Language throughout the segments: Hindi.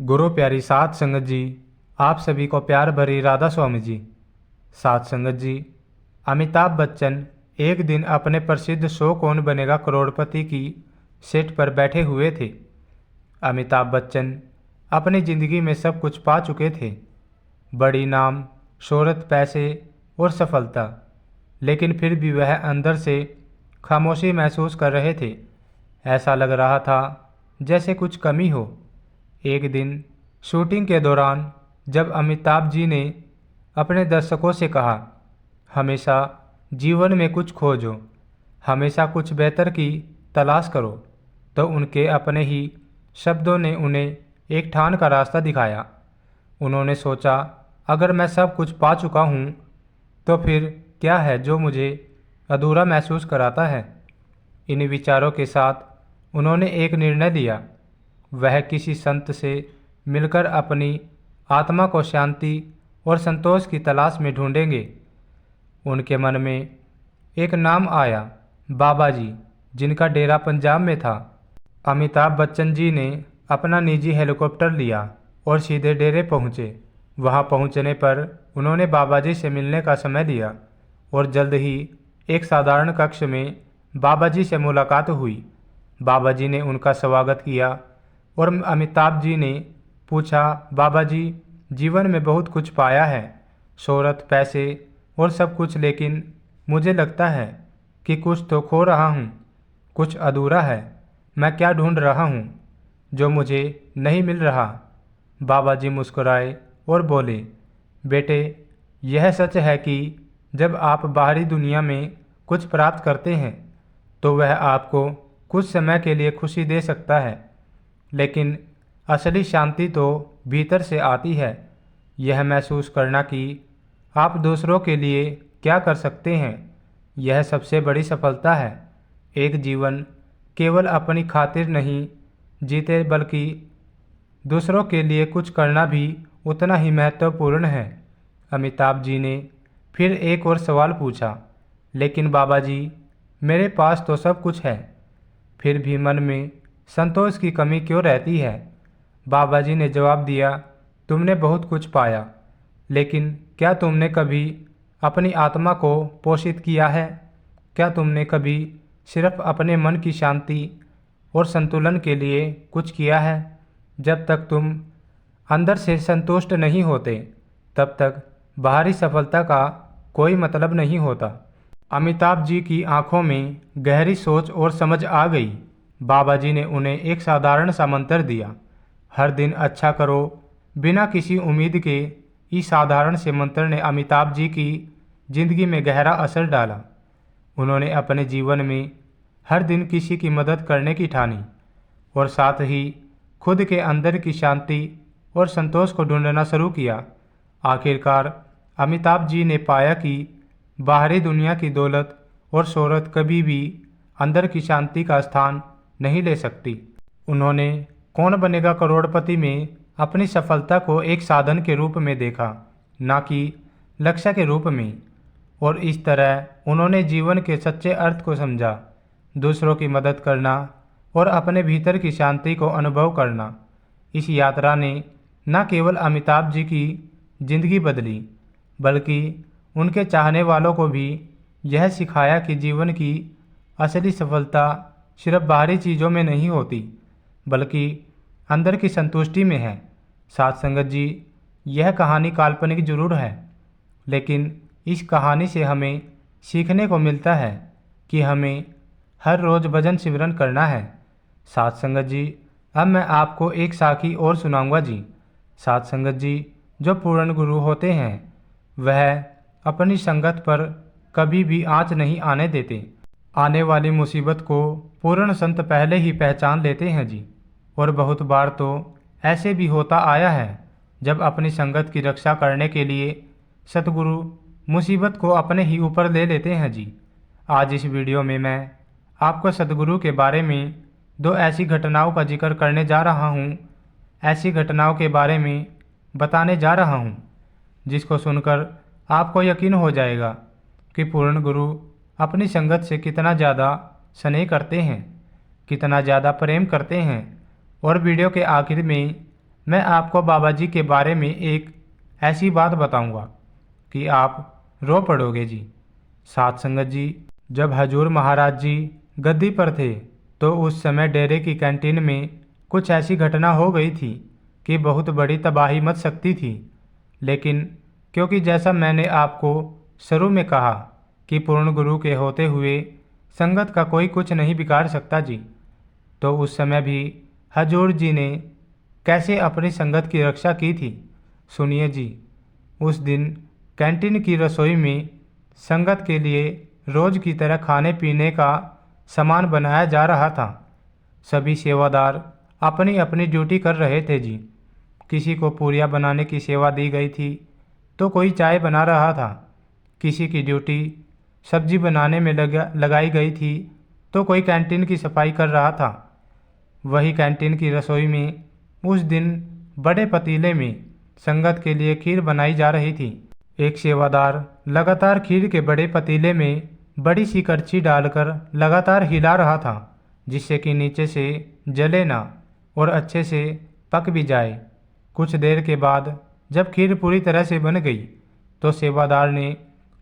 गुरु प्यारी साध संगत जी, आप सभी को प्यार भरी राधा स्वामी जी। साध संगत जी, अमिताभ बच्चन एक दिन अपने प्रसिद्ध शो कौन बनेगा करोड़पति की सेट पर बैठे हुए थे। अमिताभ बच्चन अपनी जिंदगी में सब कुछ पा चुके थे, बड़ी नाम, शोहरत, पैसे और सफलता, लेकिन फिर भी वह अंदर से खामोशी महसूस कर रहे थे। ऐसा लग रहा था जैसे कुछ कमी हो। एक दिन शूटिंग के दौरान जब अमिताभ जी ने अपने दर्शकों से कहा, हमेशा जीवन में कुछ खोजो, हमेशा कुछ बेहतर की तलाश करो, तो उनके अपने ही शब्दों ने उन्हें एक ठान का रास्ता दिखाया। उन्होंने सोचा, अगर मैं सब कुछ पा चुका हूँ तो फिर क्या है जो मुझे अधूरा महसूस कराता है। इन विचारों के साथ उन्होंने एक निर्णय लिया। वह किसी संत से मिलकर अपनी आत्मा को शांति और संतोष की तलाश में ढूंढेंगे। उनके मन में एक नाम आया, बाबा जी, जिनका डेरा पंजाब में था। अमिताभ बच्चन जी ने अपना निजी हेलीकॉप्टर लिया और सीधे डेरे पहुँचे। वहां पहुंचने पर उन्होंने बाबा जी से मिलने का समय लिया और जल्द ही एक साधारण कक्ष में बाबा जी से मुलाकात हुई। बाबा जी ने उनका स्वागत किया और अमिताभ जी ने पूछा, बाबा जी, जीवन में बहुत कुछ पाया है, शोहरत, पैसे और सब कुछ, लेकिन मुझे लगता है कि कुछ तो खो रहा हूँ, कुछ अधूरा है। मैं क्या ढूंढ रहा हूँ जो मुझे नहीं मिल रहा। बाबा जी मुस्कुराए और बोले, बेटे, यह सच है कि जब आप बाहरी दुनिया में कुछ प्राप्त करते हैं तो वह आपको कुछ समय के लिए खुशी दे सकता है, लेकिन असली शांति तो भीतर से आती है। यह महसूस करना कि आप दूसरों के लिए क्या कर सकते हैं, यह सबसे बड़ी सफलता है। एक जीवन केवल अपनी खातिर नहीं जीते, बल्कि दूसरों के लिए कुछ करना भी उतना ही महत्वपूर्ण है। अमिताभ जी ने फिर एक और सवाल पूछा, लेकिन बाबा जी, मेरे पास तो सब कुछ है, फिर भी मन में संतोष की कमी क्यों रहती है। बाबा जी ने जवाब दिया, तुमने बहुत कुछ पाया, लेकिन क्या तुमने कभी अपनी आत्मा को पोषित किया है? क्या तुमने कभी सिर्फ अपने मन की शांति और संतुलन के लिए कुछ किया है? जब तक तुम अंदर से संतुष्ट नहीं होते, तब तक बाहरी सफलता का कोई मतलब नहीं होता। अमिताभ जी की आंखों में गहरी सोच और समझ आ गई। बाबा जी ने उन्हें एक साधारण सा मंत्र दिया, हर दिन अच्छा करो, बिना किसी उम्मीद के। इस साधारण से मंत्र ने अमिताभ जी की जिंदगी में गहरा असर डाला। उन्होंने अपने जीवन में हर दिन किसी की मदद करने की ठानी और साथ ही खुद के अंदर की शांति और संतोष को ढूंढना शुरू किया। आखिरकार अमिताभ जी ने पाया कि बाहरी दुनिया की दौलत और शोहरत कभी भी अंदर की शांति का स्थान नहीं ले सकती। उन्होंने कौन बनेगा करोड़पति में अपनी सफलता को एक साधन के रूप में देखा, ना कि लक्ष्य के रूप में, और इस तरह उन्होंने जीवन के सच्चे अर्थ को समझा, दूसरों की मदद करना और अपने भीतर की शांति को अनुभव करना। इस यात्रा ने न केवल अमिताभ जी की जिंदगी बदली, बल्कि उनके चाहने वालों को भी यह सिखाया कि जीवन की असली सफलता सिर्फ बाहरी चीज़ों में नहीं होती, बल्कि अंदर की संतुष्टि में है। साथ संगत जी, यह कहानी काल्पनिक जरूर है, लेकिन इस कहानी से हमें सीखने को मिलता है कि हमें हर रोज़ भजन सिमरन करना है। साथ संगत जी, अब मैं आपको एक साखी और सुनाऊंगा जी। साथ संगत जी, जो पूर्ण गुरु होते हैं वह अपनी संगत पर कभी भी आँच नहीं आने देते। आने वाली मुसीबत को पूर्ण संत पहले ही पहचान लेते हैं जी। और बहुत बार तो ऐसे भी होता आया है, जब अपनी संगत की रक्षा करने के लिए सतगुरु मुसीबत को अपने ही ऊपर ले लेते हैं जी। आज इस वीडियो में मैं आपको सतगुरु के बारे में दो ऐसी घटनाओं का जिक्र करने जा रहा हूँ, ऐसी घटनाओं के बारे में बताने जा रहा हूँ जिसको सुनकर आपको यकीन हो जाएगा कि पूर्ण गुरु अपनी संगत से कितना ज़्यादा स्नेह करते हैं, कितना ज़्यादा प्रेम करते हैं। और वीडियो के आखिर में मैं आपको बाबा जी के बारे में एक ऐसी बात बताऊंगा कि आप रो पड़ोगे जी। साथ संगत जी, जब हजूर महाराज जी गद्दी पर थे तो उस समय डेरे की कैंटीन में कुछ ऐसी घटना हो गई थी कि बहुत बड़ी तबाही मच सकती थी। लेकिन क्योंकि जैसा मैंने आपको शुरू में कहा कि पूर्ण गुरु के होते हुए संगत का कोई कुछ नहीं बिगाड़ सकता जी, तो उस समय भी हजूर जी ने कैसे अपनी संगत की रक्षा की थी, सुनिए जी। उस दिन कैंटीन की रसोई में संगत के लिए रोज की तरह खाने पीने का सामान बनाया जा रहा था। सभी सेवादार अपनी अपनी ड्यूटी कर रहे थे जी। किसी को पूरियाँ बनाने की सेवा दी गई थी तो कोई चाय बना रहा था। किसी की ड्यूटी सब्जी बनाने में लगाई गई थी तो कोई कैंटीन की सफाई कर रहा था। वही कैंटीन की रसोई में उस दिन बड़े पतीले में संगत के लिए खीर बनाई जा रही थी। एक सेवादार लगातार खीर के बड़े पतीले में बड़ी सी करछी डालकर लगातार हिला रहा था, जिससे कि नीचे से जले ना और अच्छे से पक भी जाए। कुछ देर के बाद जब खीर पूरी तरह से बन गई तो सेवादार ने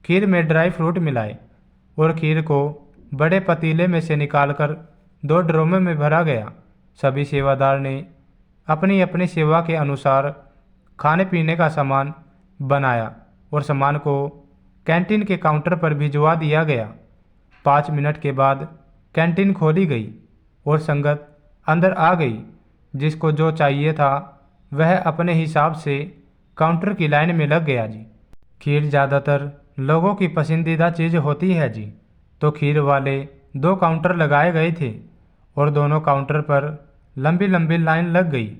खीर में ड्राई फ्रूट मिलाए और खीर को बड़े पतीले में से निकालकर 2 ड्रमों में भरा गया। सभी सेवादार ने अपनी अपनी सेवा के अनुसार खाने पीने का सामान बनाया और सामान को कैंटीन के काउंटर पर भिजवा दिया गया। 5 मिनट के बाद कैंटीन खोली गई और संगत अंदर आ गई। जिसको जो चाहिए था वह अपने हिसाब से काउंटर की लाइन में लग गया जी। खीर ज़्यादातर लोगों की पसंदीदा चीज़ होती है जी, तो खीर वाले 2 काउंटर लगाए गए थे और दोनों काउंटर पर लंबी लंबी लाइन लग गई।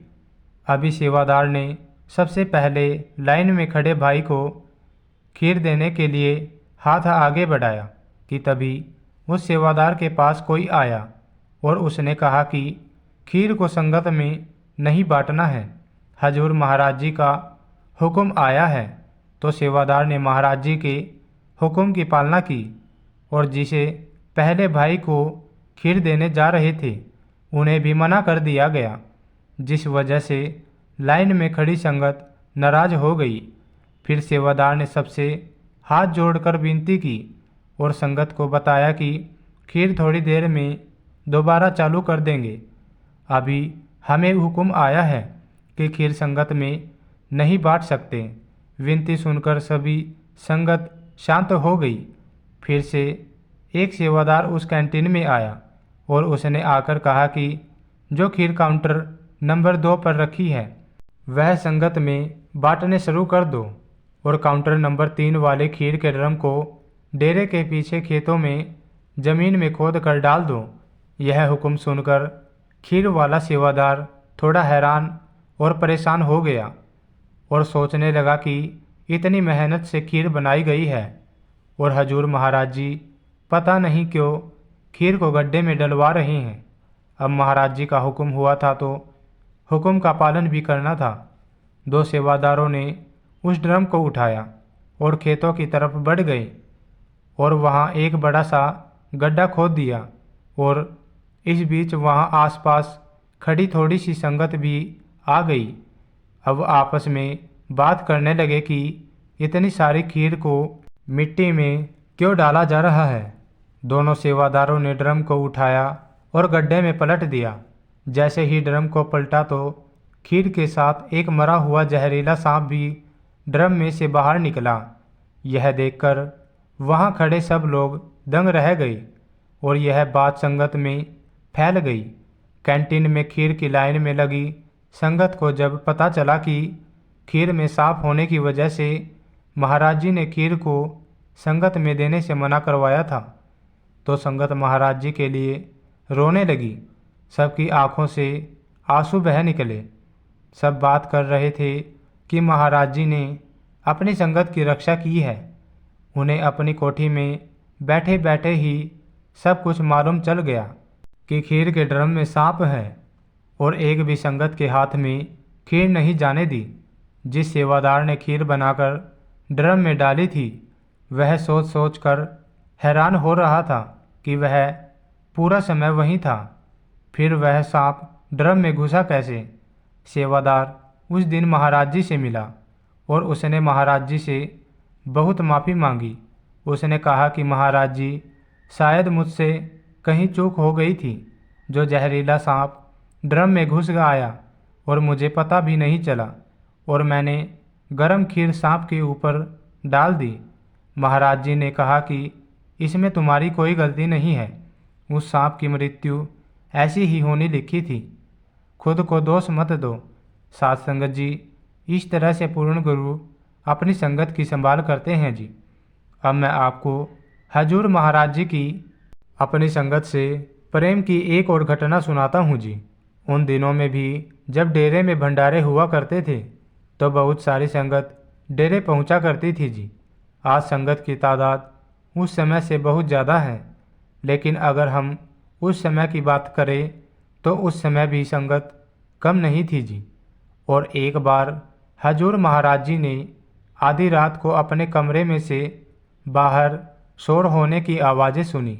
अभी सेवादार ने सबसे पहले लाइन में खड़े भाई को खीर देने के लिए हाथ आगे बढ़ाया कि तभी उस सेवादार के पास कोई आया और उसने कहा कि खीर को संगत में नहीं बांटना है, हजूर महाराज जी का हुक्म आया है। तो सेवादार ने महाराज जी के हुक्म की पालना की और जिसे पहले भाई को खीर देने जा रहे थे उन्हें भी मना कर दिया गया, जिस वजह से लाइन में खड़ी संगत नाराज हो गई। फिर सेवादार ने सबसे हाथ जोड़कर विनती की और संगत को बताया कि खीर थोड़ी देर में दोबारा चालू कर देंगे। अभी हमें हुक्म आया है कि खीर संगत में नहीं बांट सकते। विनती सुनकर सभी संगत शांत हो गई। फिर से एक सेवादार उस कैंटीन में आया और उसने आकर कहा कि जो खीर काउंटर नंबर 2 पर रखी है वह संगत में बांटने शुरू कर दो और काउंटर नंबर 3 वाले खीर के ड्रम को डेरे के पीछे खेतों में जमीन में खोद कर डाल दो। यह हुक्म सुनकर खीर वाला सेवादार थोड़ा हैरान और परेशान हो गया और सोचने लगा कि इतनी मेहनत से खीर बनाई गई है और हजूर महाराज जी पता नहीं क्यों खीर को गड्ढे में डलवा रहे हैं। अब महाराज जी का हुक्म हुआ था तो हुक्म का पालन भी करना था। 2 सेवादारों ने उस ड्रम को उठाया और खेतों की तरफ बढ़ गए और वहाँ एक बड़ा सा गड्ढा खोद दिया और इस बीच वहाँ आसपास खड़ी थोड़ी सी संगत भी आ गई। अब आपस में बात करने लगे कि इतनी सारी खीर को मिट्टी में क्यों डाला जा रहा है। दोनों सेवादारों ने ड्रम को उठाया और गड्ढे में पलट दिया। जैसे ही ड्रम को पलटा तो खीर के साथ एक मरा हुआ जहरीला सांप भी ड्रम में से बाहर निकला। यह देखकर वहाँ खड़े सब लोग दंग रह गए और यह बात संगत में फैल गई। कैंटीन में खीर की लाइन में लगी संगत को जब पता चला कि खीर में सांप होने की वजह से महाराज जी ने खीर को संगत में देने से मना करवाया था, तो संगत महाराज जी के लिए रोने लगी। सबकी आंखों से आंसू बह निकले। सब बात कर रहे थे कि महाराज जी ने अपनी संगत की रक्षा की है। उन्हें अपनी कोठी में बैठे बैठे ही सब कुछ मालूम चल गया कि खीर के ड्रम में सांप है और एक भी संगत के हाथ में खीर नहीं जाने दी। जिस सेवादार ने खीर बनाकर ड्रम में डाली थी वह सोच सोच कर हैरान हो रहा था कि वह पूरा समय वहीं था, फिर वह सांप ड्रम में घुसा कैसे। सेवादार उस दिन महाराज जी से मिला और उसने महाराज जी से बहुत माफ़ी मांगी। उसने कहा कि महाराज जी, शायद मुझसे कहीं चूक हो गई थी। जो जहरीला सांप ड्रम में घुस आया और मुझे पता भी नहीं चला और मैंने गरम खीर सांप के ऊपर डाल दी। महाराज जी ने कहा कि इसमें तुम्हारी कोई गलती नहीं है। उस सांप की मृत्यु ऐसी ही होनी लिखी थी। खुद को दोष मत दो। साध संगत जी, इस तरह से पूर्ण गुरु अपनी संगत की संभाल करते हैं जी। अब मैं आपको हजूर महाराज जी की अपनी संगत से प्रेम की एक और घटना सुनाता हूँ जी। उन दिनों में भी जब डेरे में भंडारे हुआ करते थे तो बहुत सारी संगत डेरे पहुँचा करती थी जी। आज संगत की तादाद उस समय से बहुत ज़्यादा है, लेकिन अगर हम उस समय की बात करें तो उस समय भी संगत कम नहीं थी जी। और एक बार हजूर महाराज जी ने आधी रात को अपने कमरे में से बाहर शोर होने की आवाज़ें सुनी।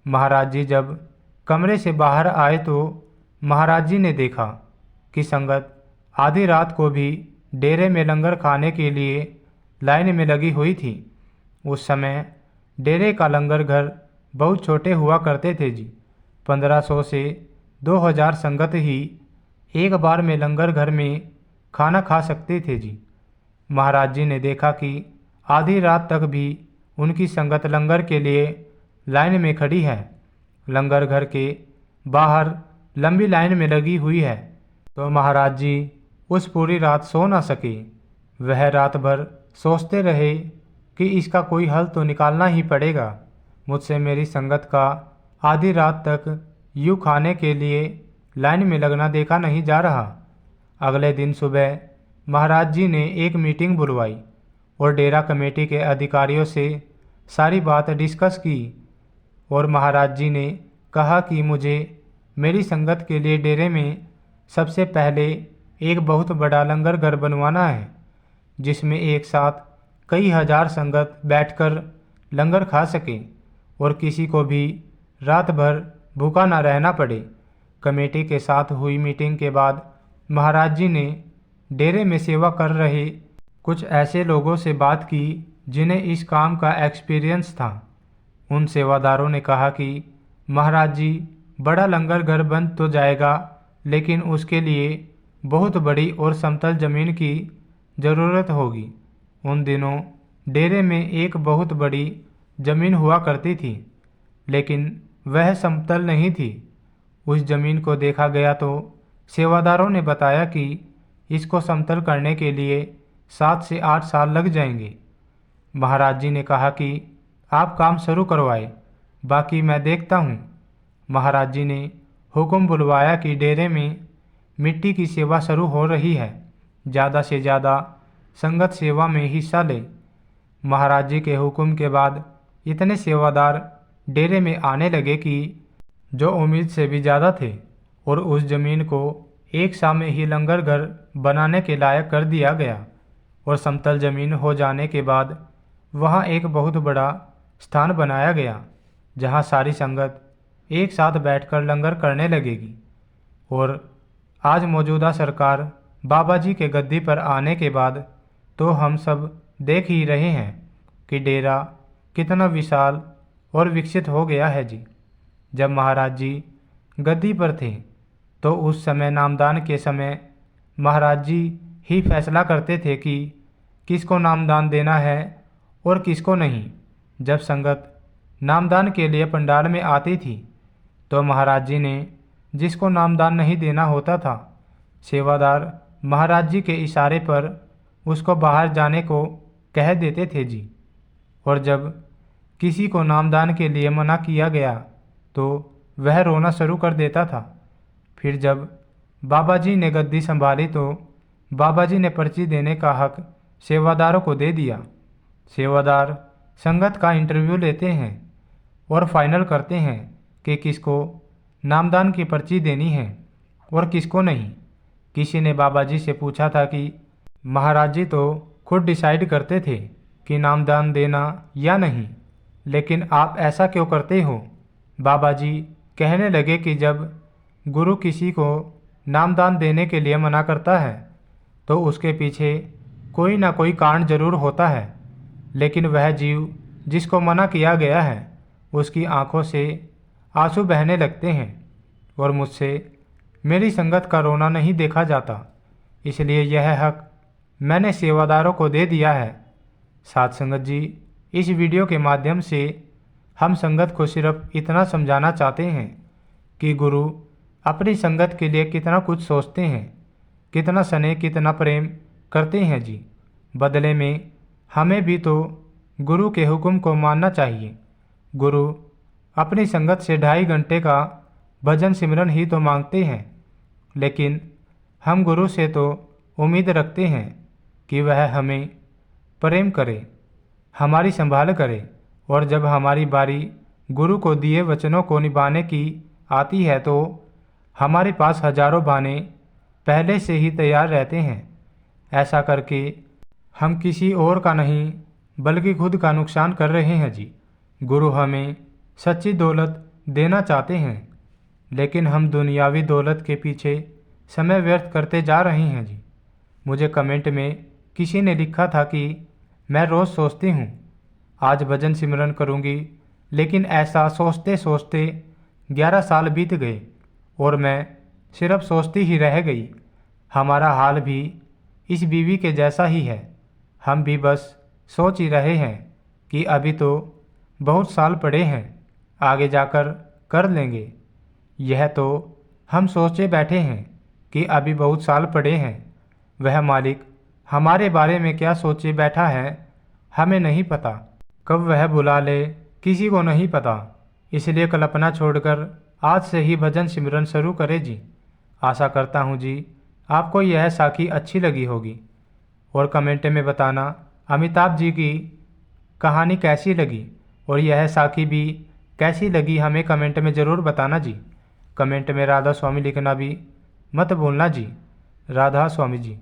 महाराज जी जब कमरे से बाहर आए तो महाराज जी ने देखा कि संगत आधी रात को भी डेरे में लंगर खाने के लिए लाइन में लगी हुई थी। उस समय डेरे का लंगर घर बहुत छोटे हुआ करते थे जी। 1500 से 2000 संगत ही एक बार में लंगर घर में खाना खा सकते थे जी। महाराज जी ने देखा कि आधी रात तक भी उनकी संगत लंगर के लिए लाइन में खड़ी है। लंगर घर के बाहर लंबी लाइन में लगी हुई है। तो महाराज जी उस पूरी रात सो न सके। वह रात भर सोचते रहे कि इसका कोई हल तो निकालना ही पड़ेगा। मुझसे मेरी संगत का आधी रात तक यूँ खाने के लिए लाइन में लगना देखा नहीं जा रहा। अगले दिन सुबह महाराज जी ने एक मीटिंग बुलवाई और डेरा कमेटी के अधिकारियों से सारी बात डिस्कस की। और महाराज जी ने कहा कि मुझे मेरी संगत के लिए डेरे में सबसे पहले एक बहुत बड़ा लंगर घर बनवाना है, जिसमें एक साथ कई हजार संगत बैठकर लंगर खा सके और किसी को भी रात भर भूखा ना रहना पड़े। कमेटी के साथ हुई मीटिंग के बाद महाराज जी ने डेरे में सेवा कर रहे कुछ ऐसे लोगों से बात की जिन्हें इस काम का एक्सपीरियंस था। उन सेवादारों ने कहा कि महाराज जी, बड़ा लंगर घर बन तो जाएगा, लेकिन उसके लिए बहुत बड़ी और समतल ज़मीन की ज़रूरत होगी। उन दिनों डेरे में एक बहुत बड़ी ज़मीन हुआ करती थी, लेकिन वह समतल नहीं थी। उस ज़मीन को देखा गया तो सेवादारों ने बताया कि इसको समतल करने के लिए 7 से 8 साल लग जाएंगे। महाराज जी ने कहा कि आप काम शुरू करवाए, बाकी मैं देखता हूँ। महाराज जी ने हुक्म बुलवाया कि डेरे में मिट्टी की सेवा शुरू हो रही है, ज़्यादा से ज़्यादा संगत सेवा में हिस्सा ले। महाराज जी के हुक्म के बाद इतने सेवादार डेरे में आने लगे कि जो उम्मीद से भी ज़्यादा थे, और उस ज़मीन को एक शाम में ही लंगर घर बनाने के लायक कर दिया गया। और समतल ज़मीन हो जाने के बाद वहाँ एक बहुत बड़ा स्थान बनाया गया, जहाँ सारी संगत एक साथ बैठकर लंगर करने लगेगी। और आज मौजूदा सरकार बाबा जी के गद्दी पर आने के बाद तो हम सब देख ही रहे हैं कि डेरा कितना विशाल और विकसित हो गया है जी। जब महाराज जी गद्दी पर थे तो उस समय नामदान के समय महाराज जी ही फैसला करते थे कि किसको नामदान देना है और किसको नहीं। जब संगत नामदान के लिए पंडाल में आती थी तो महाराज जी ने जिसको नामदान नहीं देना होता था, सेवादार महाराज जी के इशारे पर उसको बाहर जाने को कह देते थे जी। और जब किसी को नामदान के लिए मना किया गया तो वह रोना शुरू कर देता था। फिर जब बाबा जी ने गद्दी संभाली तो बाबा जी ने पर्ची देने का हक सेवादारों को दे दिया। सेवादार संगत का इंटरव्यू लेते हैं और फाइनल करते हैं कि किसको नामदान की पर्ची देनी है और किसको नहीं। किसी ने बाबा जी से पूछा था कि महाराज जी तो खुद डिसाइड करते थे कि नामदान देना या नहीं, लेकिन आप ऐसा क्यों करते हो? बाबा जी कहने लगे कि जब गुरु किसी को नामदान देने के लिए मना करता है तो उसके पीछे कोई ना कोई कारण जरूर होता है। लेकिन वह जीव जिसको मना किया गया है उसकी आंखों से आंसू बहने लगते हैं और मुझसे मेरी संगत का रोना नहीं देखा जाता। इसलिए यह हक मैंने सेवादारों को दे दिया है। साथ संगत जी, इस वीडियो के माध्यम से हम संगत को सिर्फ इतना समझाना चाहते हैं कि गुरु अपनी संगत के लिए कितना कुछ सोचते हैं, कितना स्नेह, कितना प्रेम करते हैं जी। बदले में हमें भी तो गुरु के हुक्म को मानना चाहिए। गुरु अपनी संगत से 2.5 घंटे का भजन सिमरन ही तो मांगते हैं, लेकिन हम गुरु से तो उम्मीद रखते हैं कि वह हमें प्रेम करे, हमारी संभाल करे, और जब हमारी बारी गुरु को दिए वचनों को निभाने की आती है तो हमारे पास हजारों बहाने पहले से ही तैयार रहते हैं। ऐसा करके हम किसी और का नहीं बल्कि खुद का नुकसान कर रहे हैं जी। गुरु हमें सच्ची दौलत देना चाहते हैं, लेकिन हम दुनियावी दौलत के पीछे समय व्यर्थ करते जा रहे हैं जी। मुझे कमेंट में किसी ने लिखा था कि मैं रोज़ सोचती हूँ आज भजन सिमरन करूँगी, लेकिन ऐसा सोचते सोचते 11 साल बीत गए और मैं सिर्फ सोचती ही रह गई। हमारा हाल भी इस बीवी के जैसा ही है। हम भी बस सोच ही रहे हैं कि अभी तो बहुत साल पड़े हैं, आगे जाकर कर लेंगे। यह तो हम सोचे बैठे हैं कि अभी बहुत साल पड़े हैं। वह मालिक हमारे बारे में क्या सोचे बैठा है हमें नहीं पता। कब वह बुला ले किसी को नहीं पता। इसलिए कल्पना छोड़कर आज से ही भजन सिमरन शुरू करें जी। आशा करता हूँ जी आपको यह साखी अच्छी लगी होगी, और कमेंट में बताना अमिताभ जी की कहानी कैसी लगी और यह साखी भी कैसी लगी, हमें कमेंट में ज़रूर बताना जी। कमेंट में राधा स्वामी लिखना भी मत भूलना जी। राधा स्वामी जी।